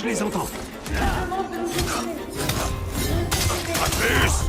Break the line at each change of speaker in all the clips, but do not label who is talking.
Je les entends.
Atreus!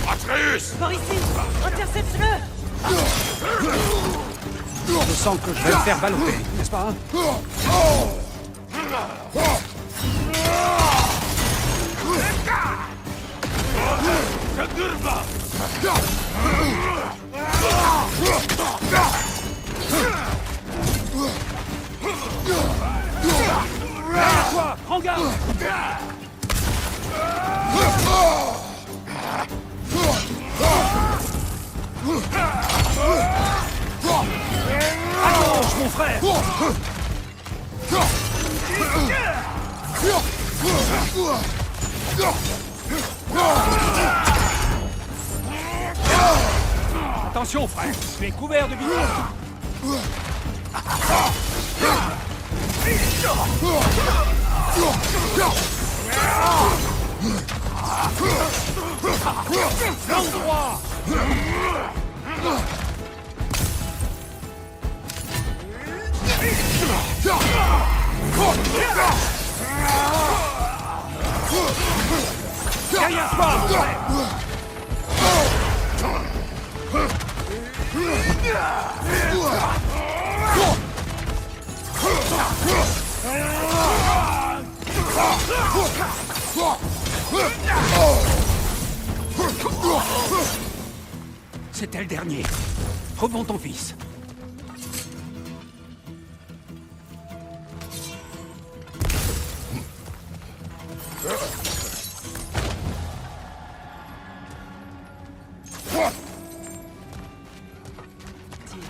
Atreus!
Par ici! Intercepte-le!
Je sens que je vais me faire balloter, n'est-ce pas Derrière toi! Prends garde! À gauche, mon frère! Attention, frère! Tu es couvert de bidons! L'endroit! Derrière toi, mon frère! C'était le dernier. Reprends ton fils.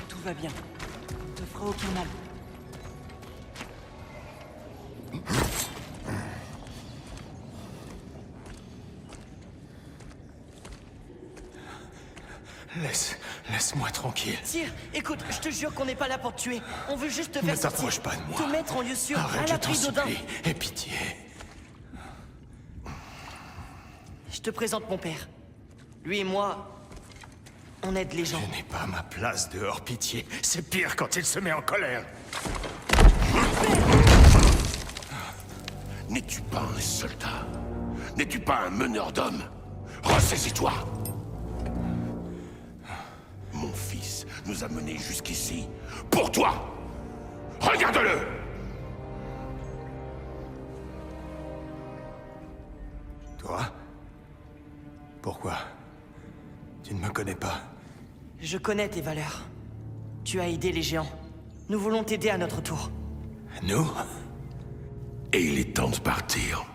Tout va bien. Te fera aucun mal.
Laisse-moi tranquille.
Tyr, écoute, je te jure qu'on n'est pas là pour te tuer. On veut juste te
Ne
faire sortir.
t'approche pas de moi.
Te mettre en lieu sûr, à
Arrête, je t'en
l'abri d'Odin.
supplie. Aie pitié.
Je te présente mon père. Lui et moi, on aide les gens.
Je n'ai pas ma place dehors, pitié. C'est pire quand il se met en colère.
N'es-tu pas un soldat? N'es-tu pas un meneur d'hommes? Ressaisis-toi! Mon fils nous a menés jusqu'ici pour toi! Regarde-le!
Toi? Pourquoi? Tu ne me connais pas.
Je connais tes valeurs. Tu as aidé les géants. Nous voulons t'aider à notre tour.
Nous?
Et il est temps de partir.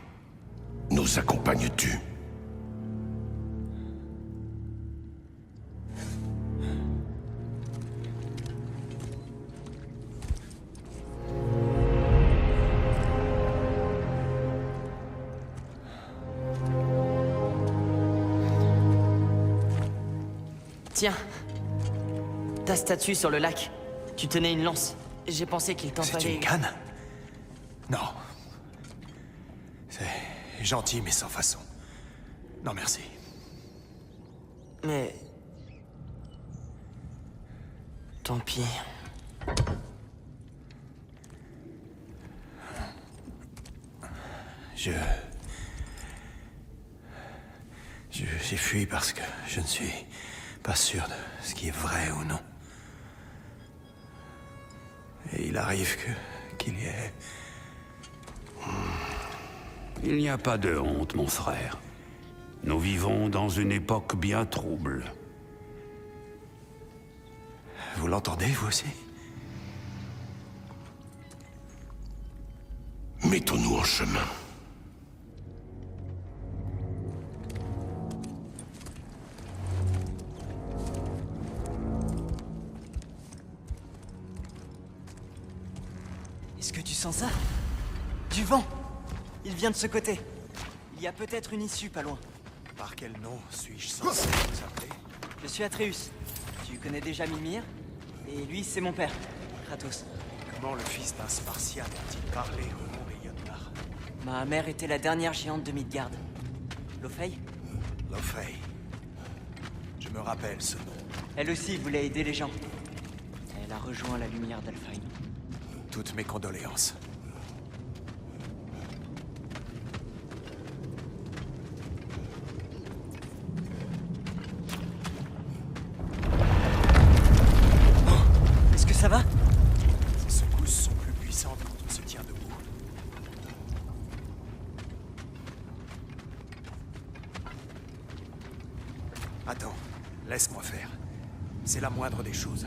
Nous accompagnes-tu?
Tiens. Ta statue sur le lac. Tu tenais une lance. J'ai pensé qu'il t'en
C'est
fallait...
une canne? Non. C'est gentil, mais sans façon. Non, merci.
Mais... Tant pis.
J'ai fui parce que je ne suis pas sûr de ce qui est vrai ou non. Et il arrive qu'il y ait...
Il n'y a pas de honte, mon frère. Nous vivons dans une époque bien trouble.
Vous l'entendez, vous aussi?
Mettons-nous en chemin.
que tu sens ça? Du vent! Il vient de ce côté. Il y a peut-être une issue pas loin.
Par quel nom suis-je censé vous appeler?
Je suis Atreus. Tu connais déjà Mimir? Et lui, c'est mon père, Kratos.
Comment le fils d'un Spartiate a-t-il parlé au nom des Jötnar?
Ma mère était la dernière géante de Midgard. Lofei?
Lofei. Je me rappelle ce nom.
Elle aussi voulait aider les gens. Elle a rejoint la lumière d'Alfheim.
Toutes mes condoléances.
Est-ce que ça va?
Ces secousses sont plus puissantes quand on se tient debout. Attends, laisse-moi faire. C'est la moindre des choses.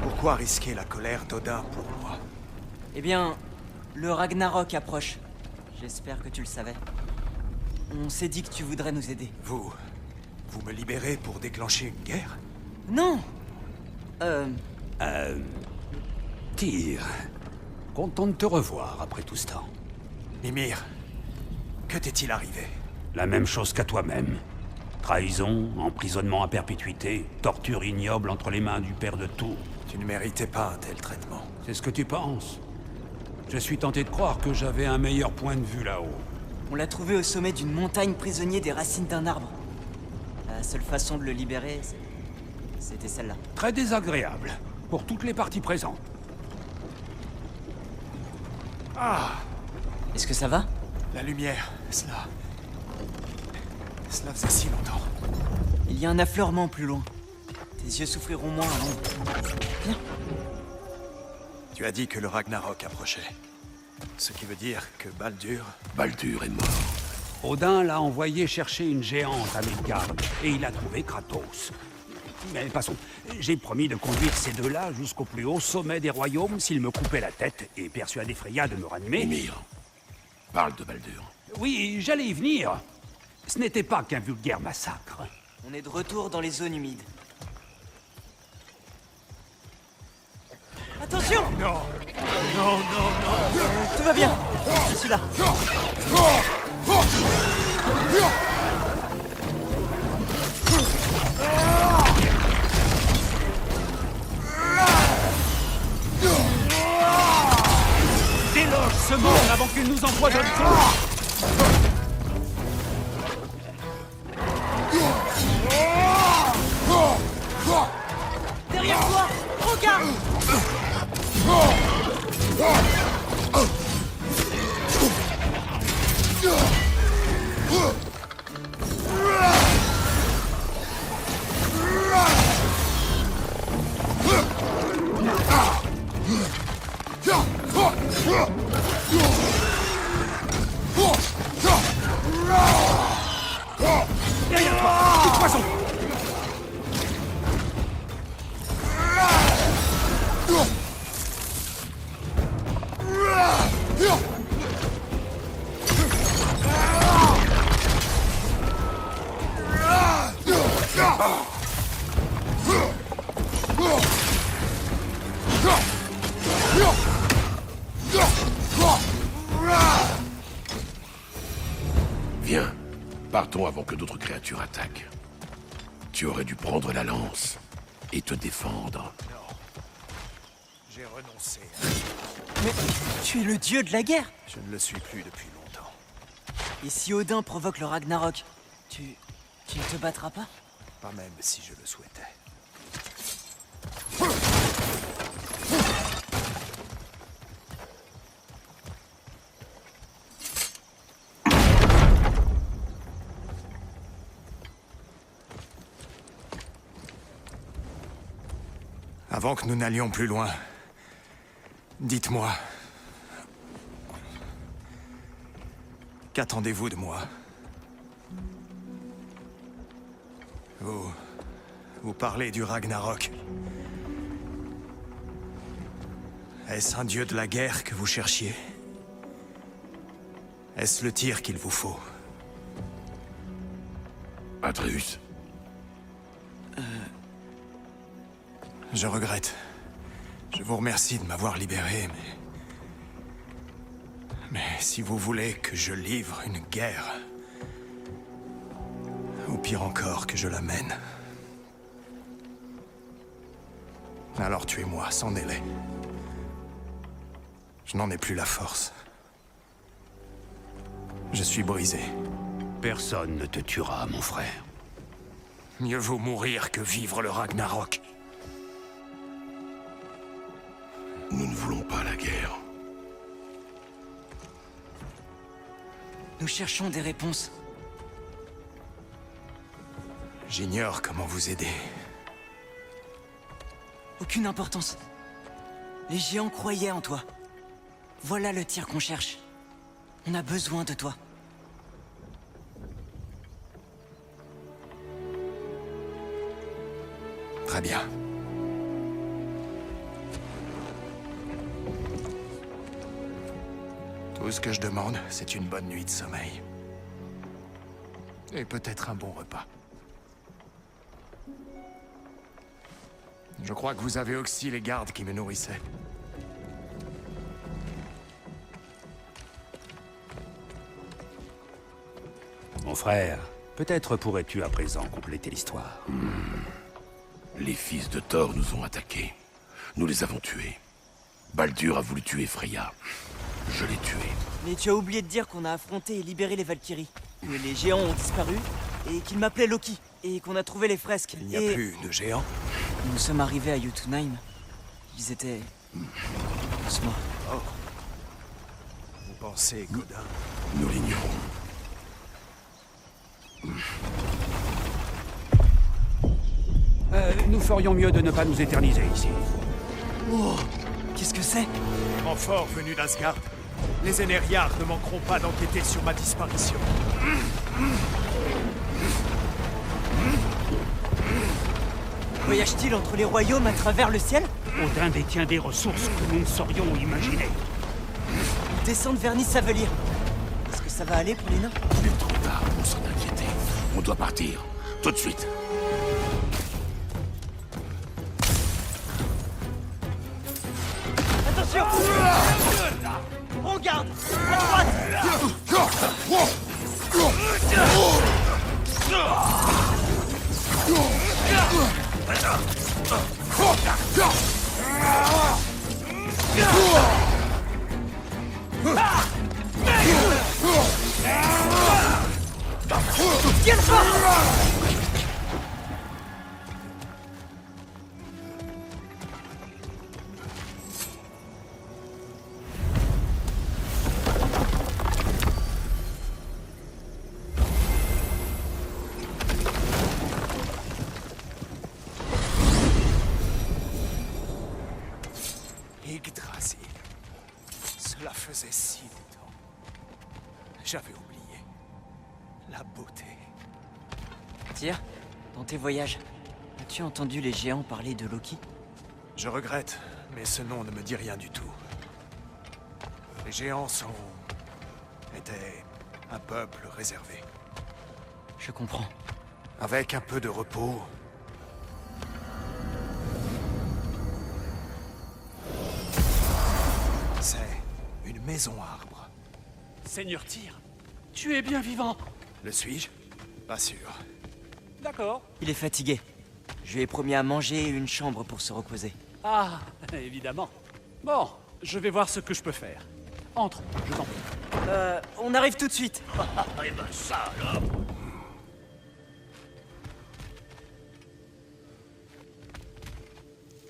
Pourquoi risquer la colère d'Odin pour moi?
Eh bien, le Ragnarok approche. J'espère que tu le savais. On s'est dit que tu voudrais nous aider.
Vous me libérez pour déclencher une guerre?
Non!
Tyr, content de te revoir après tout ce temps.
Mimir, que t'est-il arrivé?
La même chose qu'à toi-même. Trahison, emprisonnement à perpétuité, torture ignoble entre les mains du père de Tours.
Tu ne méritais pas un tel traitement.
C'est ce que tu penses? Je suis tenté de croire que j'avais un meilleur point de vue là-haut.
On l'a trouvé au sommet d'une montagne prisonnier des racines d'un arbre. La seule façon de le libérer, c'était celle-là.
Très désagréable, pour toutes les parties présentes.
Est-ce que ça va?
La lumière, cela faisait si longtemps.
Il y a un affleurement plus loin. Tes yeux souffriront moins à l'ombre. Viens.
Tu as dit que le Ragnarok approchait. Ce qui veut dire que Baldur...
Baldur est mort.
Odin l'a envoyé chercher une géante à Midgard, et il a trouvé Kratos. Mais passons, j'ai promis de conduire ces deux-là jusqu'au plus haut sommet des royaumes s'ils me coupaient la tête et persuader Freya de me ranimer.
Mimir, parle de Baldur.
Oui, j'allais y venir. Ce n'était pas qu'un vulgaire massacre.
On est de retour dans les zones humides. Attention!
Non! Non, non, non!
Tout va bien. Je suis là.
Déloge ce monde avant qu'il nous empoisonne tout!
Derrière toi! Regarde!
Derrière toi! Coup de poison!
Viens, partons avant que d'autres créatures attaquent. Tu aurais dû prendre la lance et te défendre.
J'ai renoncé.
Mais tu es le dieu de la guerre!
Je ne le suis plus depuis longtemps.
Et si Odin provoque le Ragnarok, tu ne te battras pas?
Pas même si je le souhaitais. Avant que nous n'allions plus loin, dites-moi, qu'attendez-vous de moi? Vous parlez du Ragnarok. Est-ce un dieu de la guerre que vous cherchiez? Est-ce le tir qu'il vous faut?
Atreus,
Je regrette. Je vous remercie de m'avoir libéré, mais si vous voulez que je livre une guerre, ou pire encore, que je la mène, alors tuez-moi, sans délai. Je n'en ai plus la force. Je suis brisé.
Personne ne te tuera, mon frère.
Mieux vaut mourir que vivre le Ragnarok.
nous ne voulons pas la guerre.
Nous cherchons des réponses.
J'ignore comment vous aider.
Aucune importance. Les géants croyaient en toi. Voilà le tir qu'on cherche. On a besoin de toi.
Très bien. Tout ce que je demande, c'est une bonne nuit de sommeil. Et peut-être un bon repas. Je crois que vous avez aussi les gardes qui me nourrissaient.
Mon frère, peut-être pourrais-tu à présent compléter l'histoire.
Les fils de Thor nous ont attaqués. Nous les avons tués. Baldur a voulu tuer Freya. Je l'ai tué.
Mais tu as oublié de dire qu'on a affronté et libéré les Valkyries. Que les géants ont disparu, et qu'ils m'appelaient Loki. Et qu'on a trouvé les fresques.
Il n'y a plus de géants.
Nous sommes arrivés à Jotunheim. Ils étaient... tous morts.
Oh. Vous pensez, Godin?
Nous l'ignorons.
Nous ferions mieux de ne pas nous éterniser ici.
Oh, qu'est-ce que c'est?
Renfort venu d'Asgard. Les Énériards ne manqueront pas d'enquêter sur ma disparition.
Voyage-t-il entre les royaumes à travers le ciel?
Odin détient des ressources que nous ne saurions imaginer.
Ils descendent vers Nisavelir. Est-ce que ça va aller pour les nains?
Il est trop tard pour s'en inquiéter. On doit partir. Tout de suite.
Attention! En garde! À droite!
Yggdrasil. Cela faisait si longtemps. J'avais oublié. La beauté.
Tyr, dans tes voyages, as-tu entendu les géants parler de Loki?
Je regrette, mais ce nom ne me dit rien du tout. Les géants étaient un peuple réservé.
Je comprends.
Avec un peu de repos, c'est une maison arbre.
Seigneur Tyr, tu es bien vivant.
Le suis-je? Pas sûr.
D'accord.
Il est fatigué. Je lui ai promis à manger et une chambre pour se reposer.
Ah, évidemment. Bon, je vais voir ce que je peux faire. Entre, je t'en prie.
On arrive tout de suite.
Eh ben ça, là.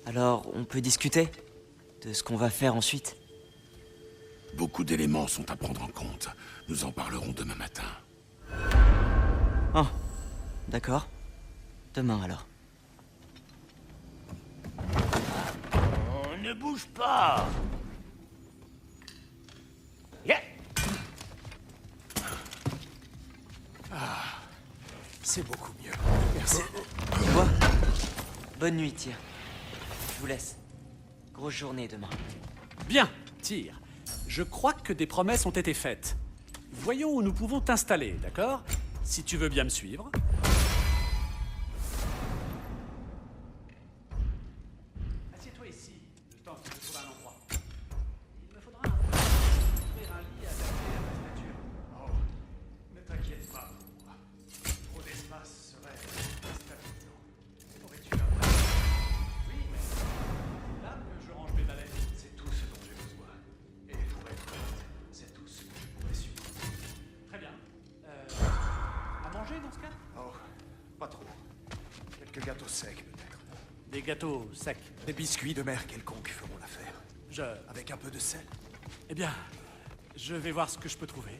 Alors, on peut discuter de ce qu'on va faire ensuite.
Beaucoup d'éléments sont à prendre en compte. Nous en parlerons demain matin.
Ah, d'accord. Demain alors.
On ne bouge pas.
C'est beaucoup mieux. Merci.
Tu vois? Bonne nuit, Tyr. Je vous laisse. Grosse journée demain.
Bien, Tyr. Je crois que des promesses ont été faites. Voyons où nous pouvons t'installer, d'accord? Si tu veux bien me suivre. Assieds-toi ici, le temps que je trouve un endroit. Il me faudra construire un lit adapté à ta stature.
Oh, ne t'inquiète pas. Trop d'espace serait déstabilisant. Aurais-tu un vrai?
Oui, mais c'est là que je range mes balais.
C'est tout ce dont j'ai besoin. Et pour être honnête, c'est tout ce que je pourrais supporter.
Très bien. À manger dans ce cas?
Oh, pas trop. Quelques gâteaux secs, peut-être.
Des gâteaux secs.
Des biscuits de mer quelconques feront l'affaire.
Je...
Avec un peu de sel.
Eh bien, je vais voir ce que je peux trouver.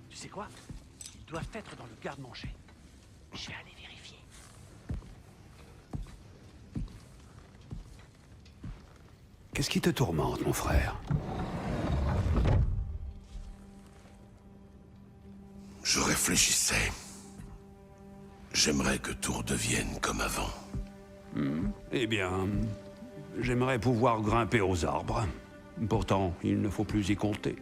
Tu sais quoi? Ils doivent être dans le garde-manger. Je vais aller vérifier.
Qu'est-ce qui te tourmente, mon frère?
Je réfléchissais. J'aimerais que tout redevienne comme avant.
Eh bien, j'aimerais pouvoir grimper aux arbres. Pourtant, il ne faut plus y compter.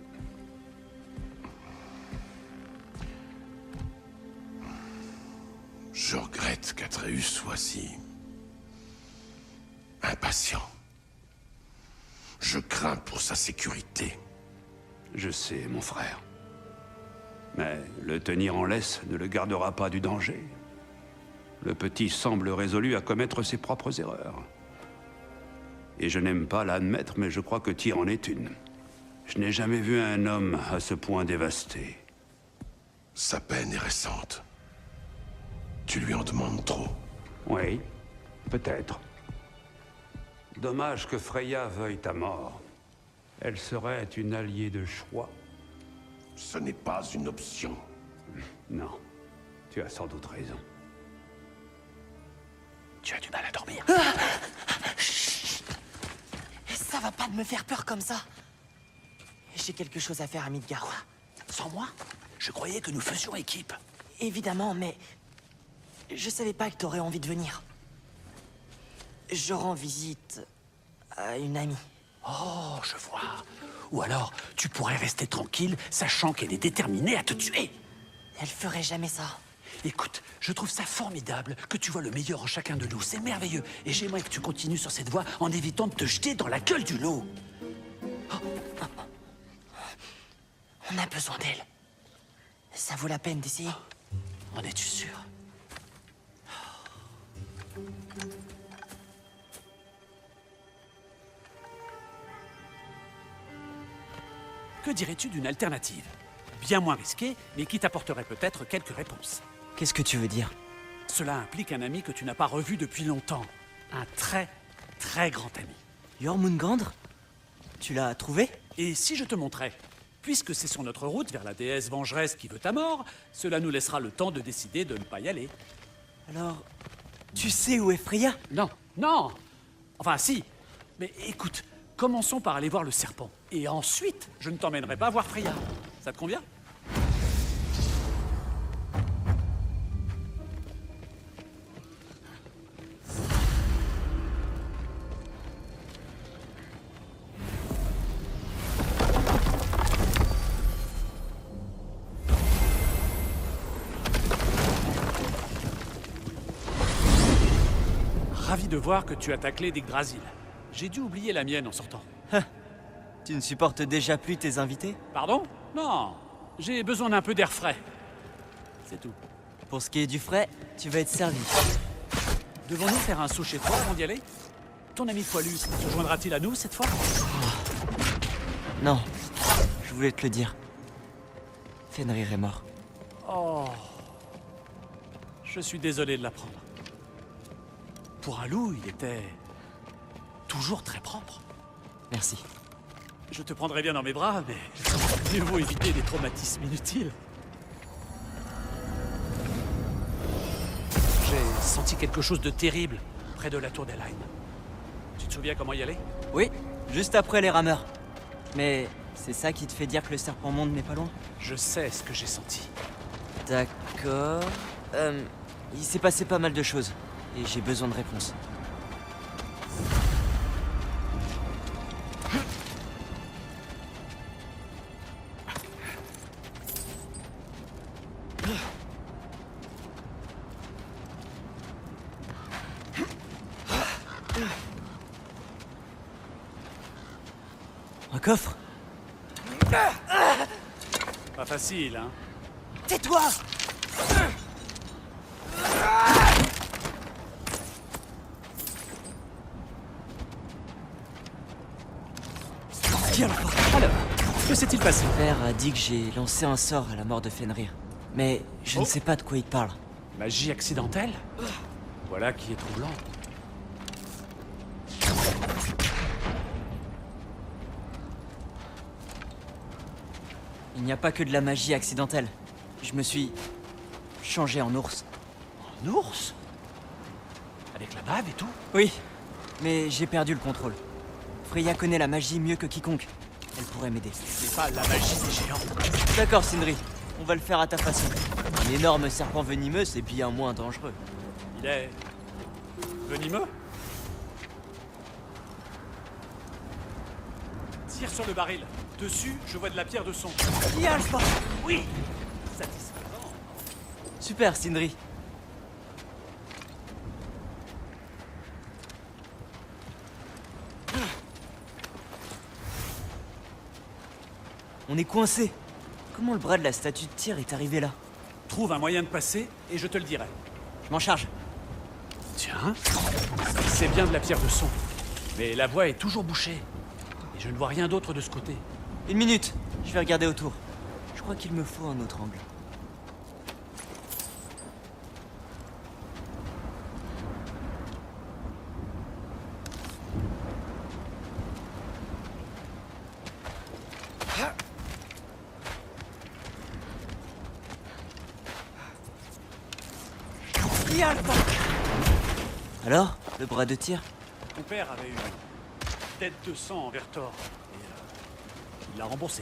Je regrette qu'Atreus soit si... impatient. Je crains pour sa sécurité.
Je sais, mon frère. Mais le tenir en laisse ne le gardera pas du danger. Le petit semble résolu à commettre ses propres erreurs. Et je n'aime pas l'admettre, mais je crois que Tyr en est une. Je n'ai jamais vu un homme à ce point dévasté.
Sa peine est récente. Tu lui en demandes trop.
Oui, peut-être. Dommage que Freya veuille ta mort. Elle serait une alliée de choix.
Ce n'est pas une option.
Non, tu as sans doute raison.
Tu as du mal à dormir.
Ça va pas de me faire peur comme ça. J'ai quelque chose à faire à Midgard.
Sans moi? Je croyais que nous faisions équipe.
Évidemment, mais... je savais pas que t'aurais envie de venir. Je rends visite à une amie.
Oh, je vois. Ou alors, tu pourrais rester tranquille, sachant qu'elle est déterminée à te tuer.
Elle ferait jamais ça.
Écoute, je trouve ça formidable que tu vois le meilleur en chacun de nous. C'est merveilleux. Et j'aimerais que tu continues sur cette voie en évitant de te jeter dans la gueule du lot.
On a besoin d'elle. Ça vaut la peine d'essayer.
En es-tu sûr? Que dirais-tu d'une alternative? Bien moins risquée, mais qui t'apporterait peut-être quelques réponses.
Qu'est-ce que tu veux dire?
Cela implique un ami que tu n'as pas revu depuis longtemps. Un très, très grand ami.
Jormungandr? Tu l'as trouvé?
Et si je te montrais? Puisque c'est sur notre route vers la déesse vengeresse qui veut ta mort, cela nous laissera le temps de décider de ne pas y aller.
Alors, tu sais où est Freya?
Non, non. Enfin, si. Mais écoute, commençons par aller voir le serpent. Et ensuite, je ne t'emmènerai pas voir Freya. Ça te convient? Ravi de voir que tu as ta clé d'Yggdrasil. J'ai dû oublier la mienne en sortant.
Tu ne supportes déjà plus tes invités?
Pardon? Non, j'ai besoin d'un peu d'air frais. C'est tout.
Pour ce qui est du frais, tu vas être servi.
Devons-nous faire un saut chez toi avant d'y aller? Ton ami poilu se joindra-t-il à nous cette fois?
Non, je voulais te le dire. Fenrir est mort.
Oh. Je suis désolé de l'apprendre. Pour un loup, il était toujours très propre.
Merci.
Je te prendrai bien dans mes bras, mais mieux vaut éviter des traumatismes inutiles. J'ai senti quelque chose de terrible près de la tour d'Elaine. Tu te souviens comment y aller?
Oui, juste après les rameurs. Mais c'est ça qui te fait dire que le serpent monde n'est pas loin?
Je sais ce que j'ai senti.
D'accord. Il s'est passé pas mal de choses. Et j'ai besoin de réponses. Un coffre?
Pas facile, hein?
Tais-toi! Tiens,
Alors, que s'est-il passé?
Mon père a dit que j'ai lancé un sort à la mort de Fenrir. Mais je ne
Oh.
sais pas de quoi il parle.
Magie accidentelle? Voilà qui est troublant.
Il n'y a pas que de la magie accidentelle. Je me suis changé en ours.
Un ours? Avec la bave et tout?
Oui, mais j'ai perdu le contrôle. Freya connaît la magie mieux que quiconque. Elle pourrait m'aider.
C'est pas la magie des géants.
D'accord, Sindri. On va le faire à ta façon. Un énorme serpent venimeux, c'est bien moins dangereux.
Il est... venimeux? Tire sur le baril. Dessus, je vois de la pierre de son.
Alpha!
Oui! Satisfaisant.
Super, Sindri. On est coincé. Comment le bras de la statue de tir est arrivé là?
Trouve un moyen de passer et je te le dirai.
Je m'en charge.
Tiens, c'est bien de la pierre de son. Mais la voie est toujours bouchée. Et je ne vois rien d'autre de ce côté.
Une minute, je vais regarder autour. Je crois qu'il me faut un autre angle. Alors, le bras de tir?
Mon père avait une tête de sang envers Thor. Et il l'a remboursé.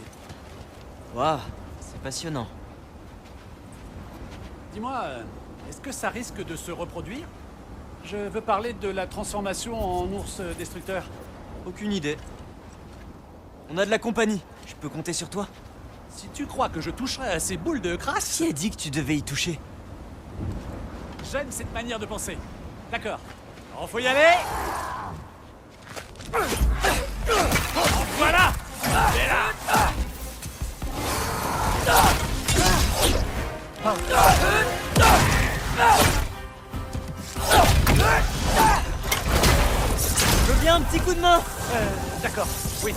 Waouh, c'est passionnant.
Dis-moi, est-ce que ça risque de se reproduire? Je veux parler de la transformation en ours destructeur.
Aucune idée. On a de la compagnie. Je peux compter sur toi?
Si tu crois que je toucherai à ces boules de crasse,
Qui a dit que tu devais y toucher?
j'aime cette manière de penser. D'accord. Alors faut y aller. Voilà. Et là.
Je veux bien un petit coup de main.
D'accord. Oui.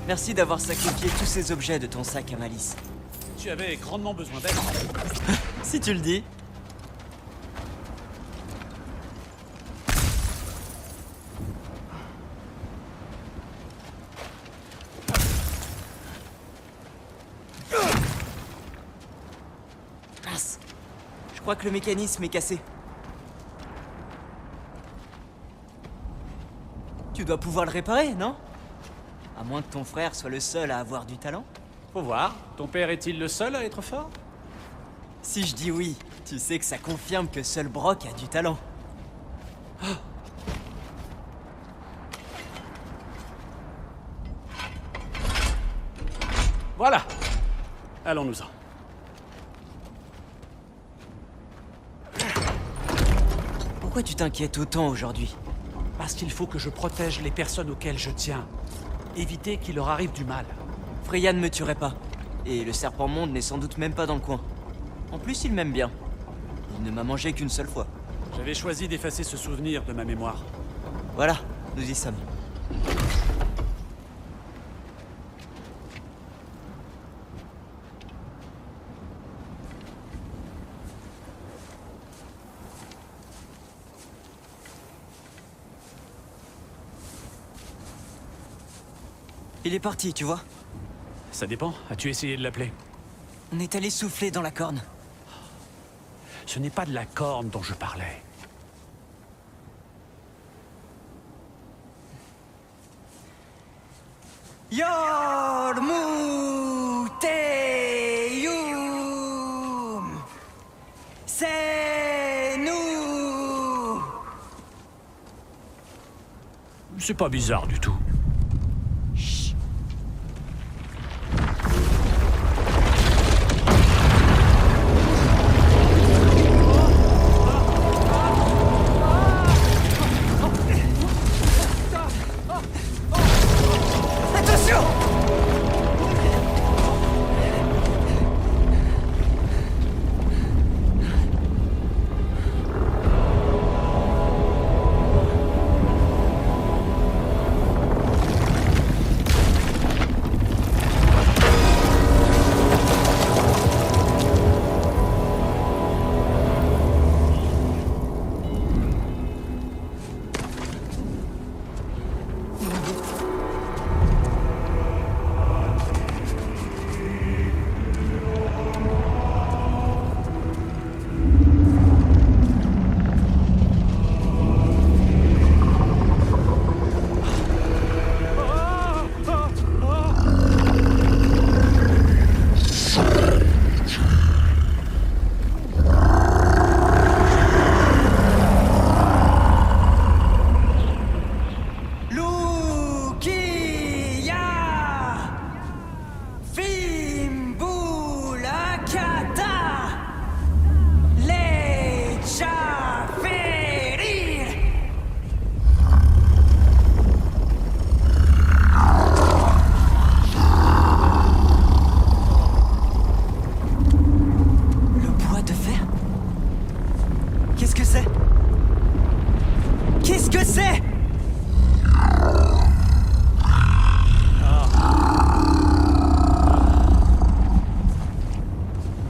Merci d'avoir sacrifié tous ces objets de ton sac à malice.
tu avais grandement besoin d'aide.
Si tu le dis. Mince. Je crois que le mécanisme est cassé. Tu dois pouvoir le réparer, non? À moins que ton frère soit le seul à avoir du talent.
Faut voir, ton père est-il le seul à être fort?
Si je dis oui, tu sais que ça confirme que seul Brock a du talent.
Voilà. Allons-nous-en.
Pourquoi tu t'inquiètes autant aujourd'hui?
Parce qu'il faut que je protège les personnes auxquelles je tiens. Éviter qu'il leur arrive du mal.
Freya ne me tuerait pas. Et le serpent monde n'est sans doute même pas dans le coin. En plus, il m'aime bien. Il ne m'a mangé qu'une seule fois.
J'avais choisi d'effacer ce souvenir de ma mémoire.
Voilà, nous y sommes. Il est parti, tu vois.
Ça dépend. As-tu essayé de l'appeler?
On est allé souffler dans la corne.
Ce n'est pas de la corne dont je parlais.
Yormuteyum. C'est nous.
C'est pas bizarre du tout.
Attention!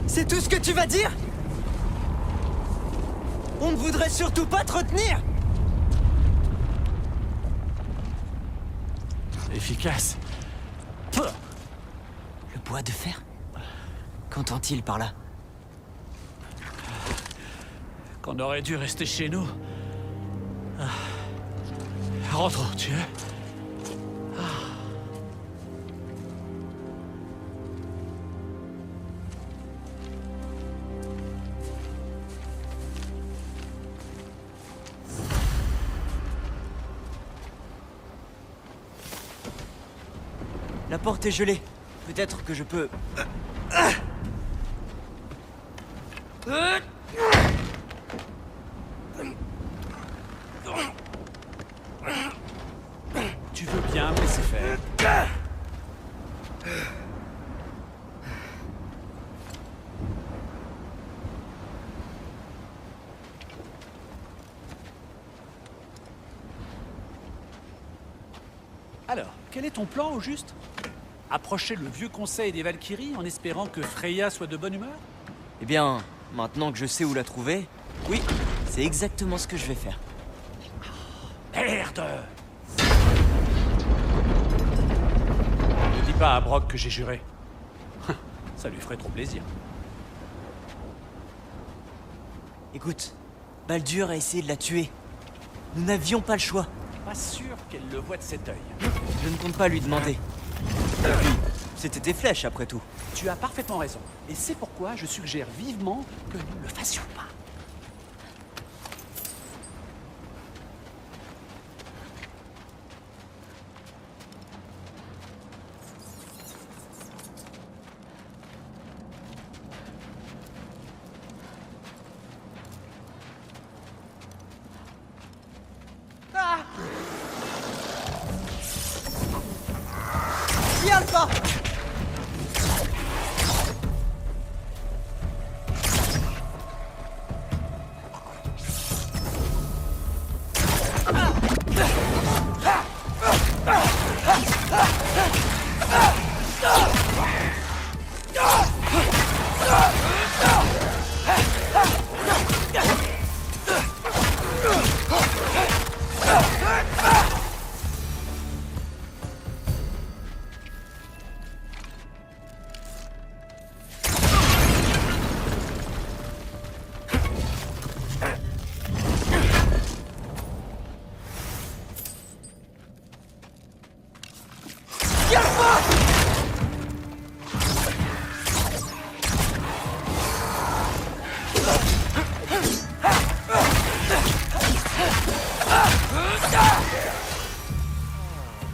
C'est tout ce que tu vas dire? On ne voudrait surtout pas te retenir!
Efficace.
Le bois de fer? Qu'entend-il par là?
Qu'on aurait dû rester chez nous. Rentrons, tu veux?
La porte est gelée. Peut-être que je peux...
Tu veux bien me laisser faire? Alors, quel est ton plan au juste? Approcher le vieux conseil des Valkyries en espérant que Freya soit de bonne humeur?
Eh bien, maintenant que je sais où la trouver, oui, c'est exactement ce que je vais faire.
Merde! Ne dis pas à Brock que j'ai juré. Ça lui ferait trop plaisir.
Écoute, Baldur a essayé de la tuer. Nous n'avions pas le choix.
Pas sûr qu'elle le voit de cet œil.
Je ne compte pas lui demander. Et puis, c'était tes flèches après tout.
Tu as parfaitement raison. Et c'est pourquoi je suggère vivement que nous ne le fassions pas.
Alpha!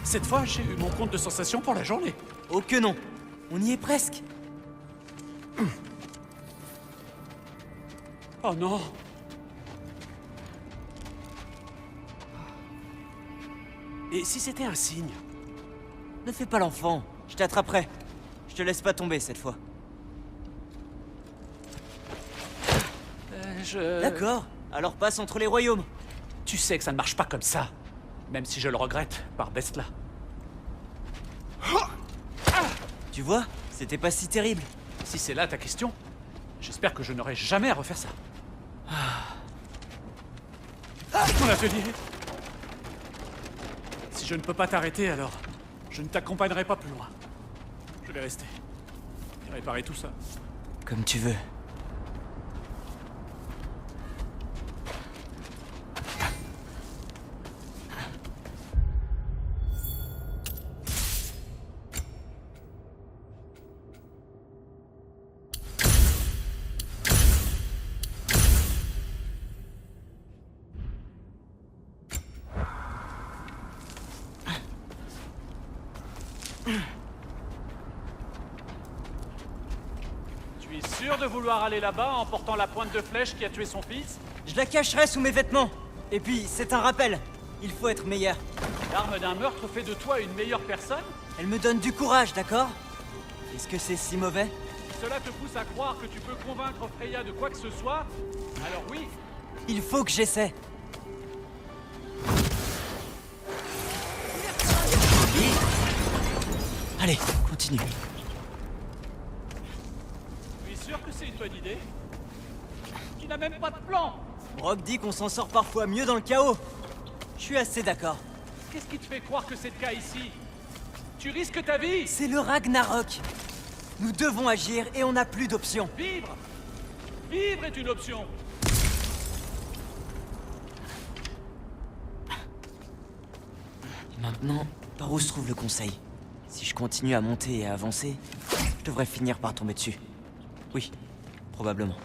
Cette fois, j'ai eu mon compte de sensations pour la journée.
Oh que non! On y est presque!
Oh non! Et si c'était un signe?
Ne fais pas l'enfant, je t'attraperai. Je te laisse pas tomber cette fois. D'accord, alors passe entre les royaumes.
Tu sais que ça ne marche pas comme ça. Même si je le regrette, par Bestla.
Tu vois, c'était pas si terrible.
Si c'est là ta question, j'espère que je n'aurai jamais à refaire ça. Mon atelier. Si je ne peux pas t'arrêter, alors je ne t'accompagnerai pas plus loin. Je vais rester et réparer tout ça.
Comme tu veux.
Tu es sûr de vouloir aller là-bas en portant la pointe de flèche qui a tué son fils?
Je la cacherai sous mes vêtements. Et puis, c'est un rappel. Il faut être meilleur.
L'arme d'un meurtre fait de toi une meilleure personne?
Elle me donne du courage, d'accord? Est-ce que c'est si mauvais?
Si cela te pousse à croire que tu peux convaincre Freya de quoi que ce soit, alors oui.
Il faut que j'essaie. Allez, continue.
Tu es sûr que c'est une bonne idée? Tu n'as même pas de plan!
Brock dit qu'on s'en sort parfois mieux dans le chaos. Je suis assez d'accord.
Qu'est-ce qui te fait croire que c'est le cas ici? Tu risques ta vie!
C'est le Ragnarok. Nous devons agir et on n'a plus d'options.
Vivre! Vivre est une option!
Maintenant, par où se trouve le conseil? Si je continue à monter et à avancer, je devrais finir par tomber dessus. Oui, probablement.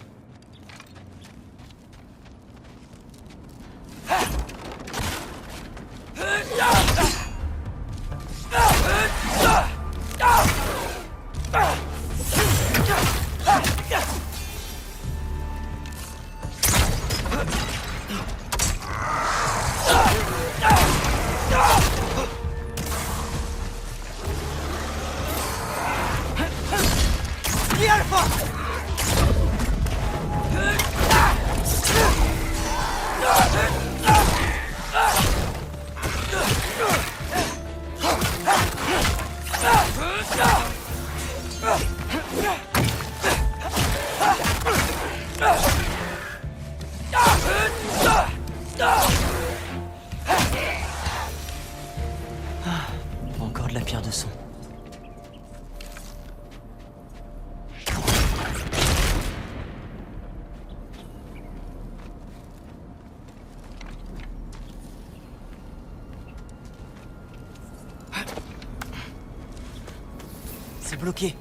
C'est bloqué.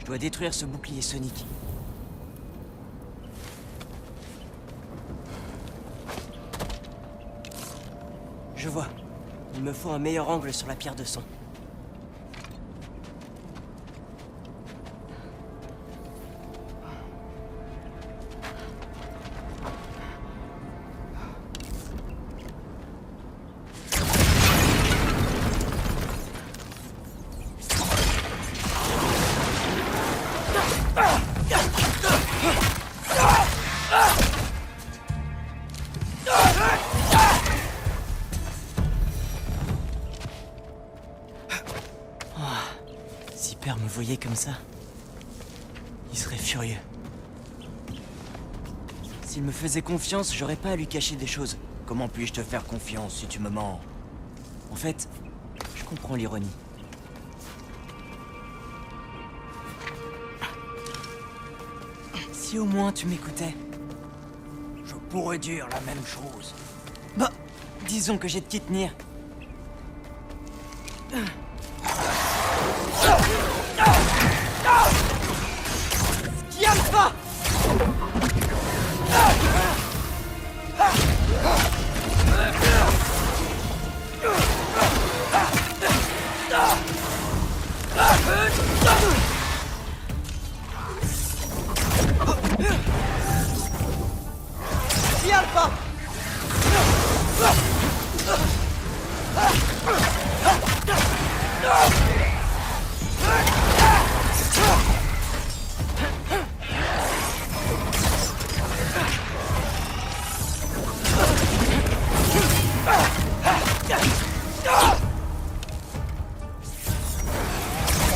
Je dois détruire ce bouclier sonique. Je vois. Il me faut un meilleur angle sur la pierre de son. Si Père me voyait comme ça, il serait furieux. S'il me faisait confiance, j'aurais pas à lui cacher des choses. Comment puis-je te faire confiance si tu me mens? En fait, je comprends l'ironie. Si au moins tu m'écoutais, je pourrais dire la même chose. Bah, disons que j'ai de qui tenir. Alpha! Alpha!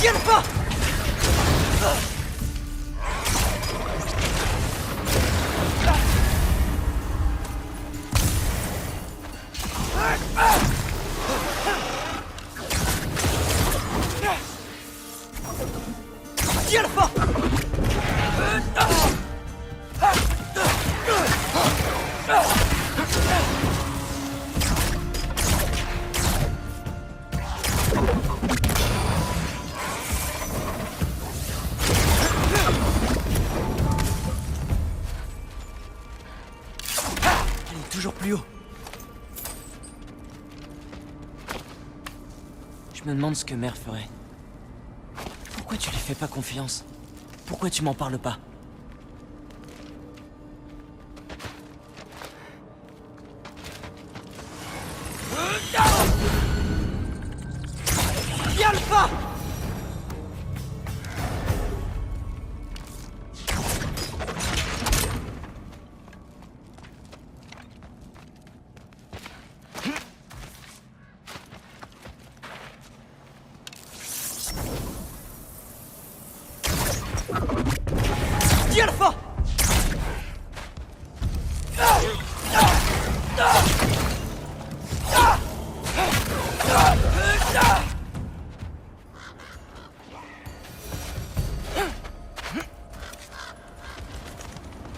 Alpha! Alpha! Allez, toujours plus haut. Je me demande ce que Mère ferait. Pourquoi tu lui fais pas confiance? Pourquoi tu m'en parles pas? Alpha! Alpha!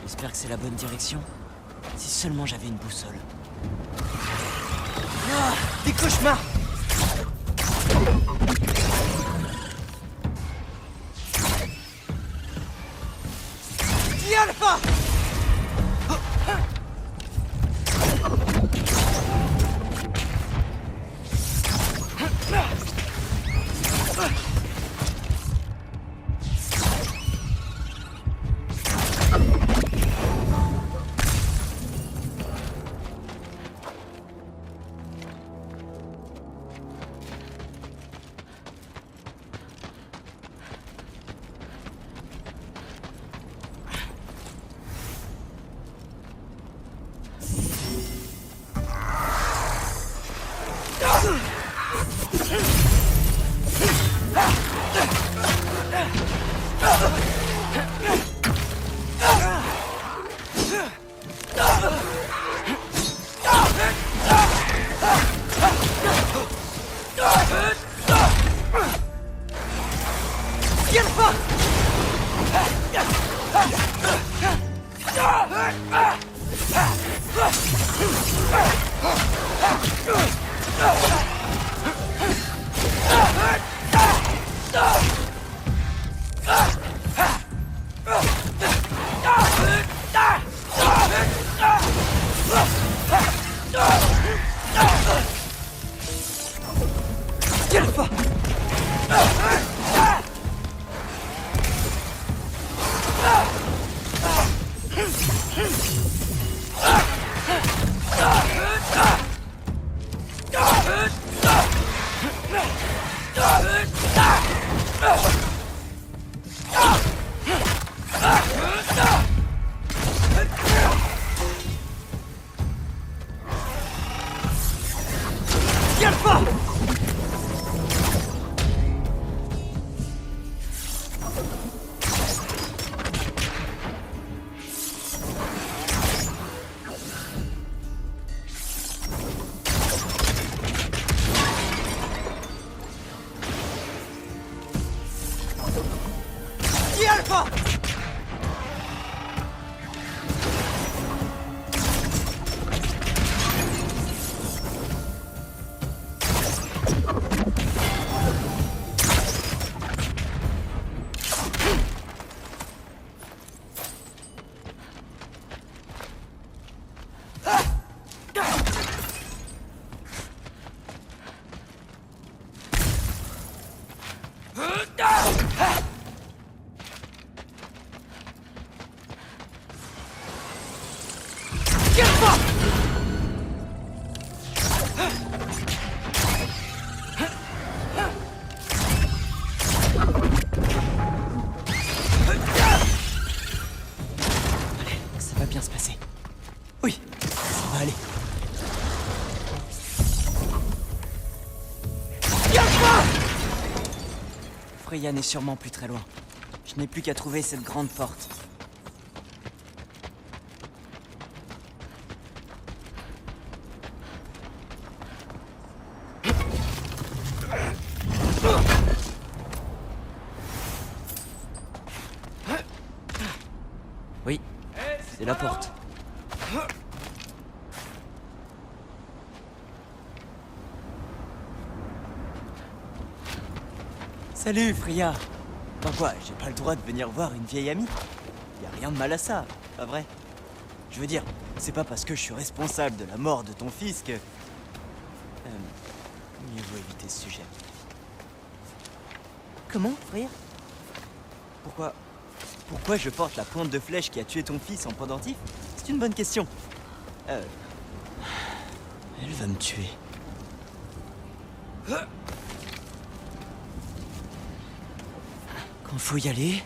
J'espère que c'est la bonne direction. Si seulement j'avais une boussole. Ah, des cauchemars! Alpha! Ça va bien se passer. Oui, ça va aller. Freya n'est sûrement plus très loin. Je n'ai plus qu'à trouver cette grande porte. Oui, c'est la porte. Salut, Freya. Ben quoi, j'ai pas le droit de venir voir une vieille amie? Y a rien de mal à ça, pas vrai? Je veux dire, c'est pas parce que je suis responsable de la mort de ton fils que... mieux vaut éviter ce sujet. Comment, Freya? Pourquoi je porte la pointe de flèche qui a tué ton fils en pendentif? C'est une bonne question. Elle va me tuer. Quand faut y aller...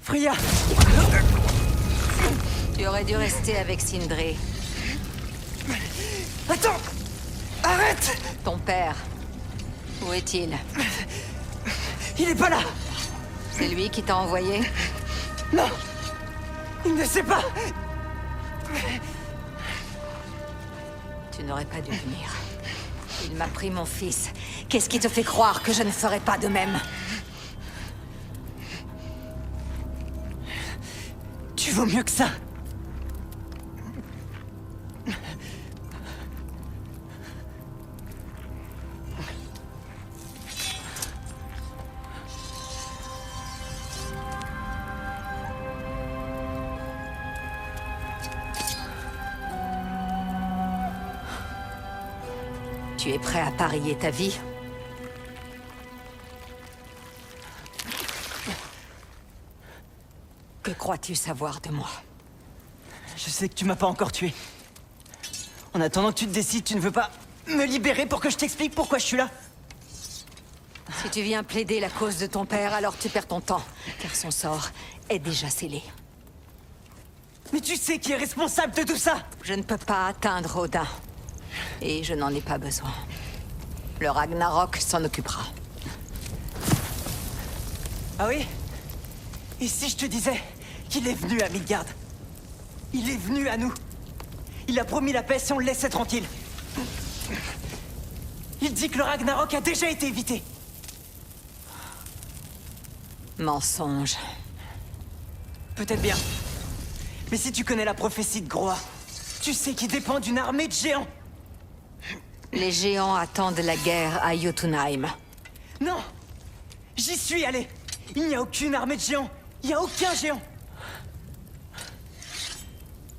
Freya!
Tu aurais dû rester avec Sindri.
Attends! Arrête!
Ton père. Où est-il?
Il est pas là!
C'est lui qui t'a envoyé?
Non! Il ne sait pas!
Tu n'aurais pas dû venir. Il m'a pris mon fils. Qu'est-ce qui te fait croire que je ne ferais pas de même?
Tu vaux mieux que ça!
Tu es prêt à parier ta vie? Que crois-tu savoir de moi?
Je sais que tu m'as pas encore tué. En attendant que tu te décides, tu ne veux pas me libérer pour que je t'explique pourquoi je suis là?
Si tu viens plaider la cause de ton père, alors tu perds ton temps, car son sort est déjà scellé.
Mais tu sais qui est responsable de tout ça!
Je ne peux pas atteindre Odin. Et je n'en ai pas besoin. Le Ragnarok s'en occupera.
Ah oui? Et si je te disais qu'il est venu à Midgard? Il est venu à nous. Il a promis la paix si on le laissait tranquille. Il dit que le Ragnarok a déjà été évité.
Mensonge.
Peut-être bien. Mais si tu connais la prophétie de Groa, tu sais qu'il dépend d'une armée de géants.
Les géants attendent la guerre à Jotunheim.
Non! J'y suis allé. Il n'y a aucune armée de géants. Il n'y a aucun géant.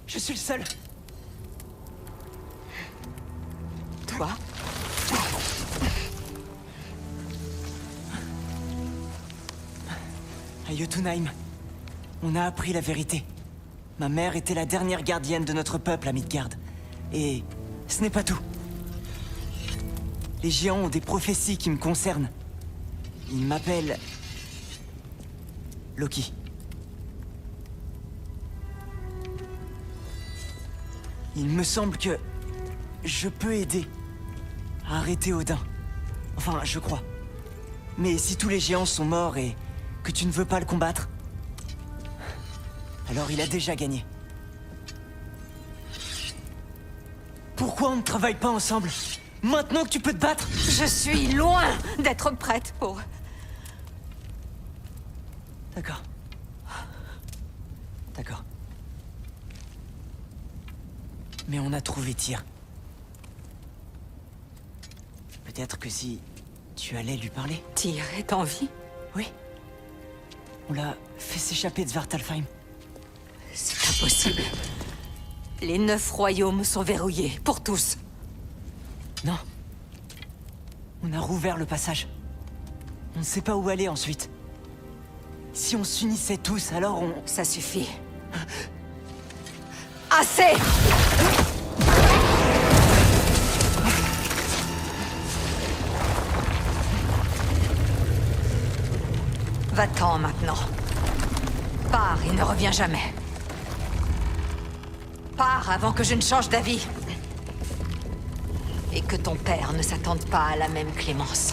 Je suis le seul.
Toi?
À Jotunheim, on a appris la vérité. Ma mère était la dernière gardienne de notre peuple à Midgard. Et ce n'est pas tout. Les géants ont des prophéties qui me concernent. Ils m'appellent... Loki. Il me semble que... je peux aider à arrêter Odin. Enfin, je crois. Mais si tous les géants sont morts et que tu ne veux pas le combattre, alors il a déjà gagné. Pourquoi on ne travaille pas ensemble? Maintenant que tu peux te battre?
Je suis loin d'être prête pour...
D'accord. D'accord. Mais on a trouvé Tyr. Peut-être que si tu allais lui parler.
Tyr est en vie?
Oui. On l'a fait s'échapper de Svartalfheim.
C'est impossible. Les 9 royaumes sont verrouillés, pour tous.
Non. On a rouvert le passage. On ne sait pas où aller ensuite. Si on s'unissait tous, alors on...
Ça suffit. Assez! Va-t'en maintenant. Pars et ne reviens jamais. Pars avant que je ne change d'avis. Et que ton père ne s'attende pas à la même clémence.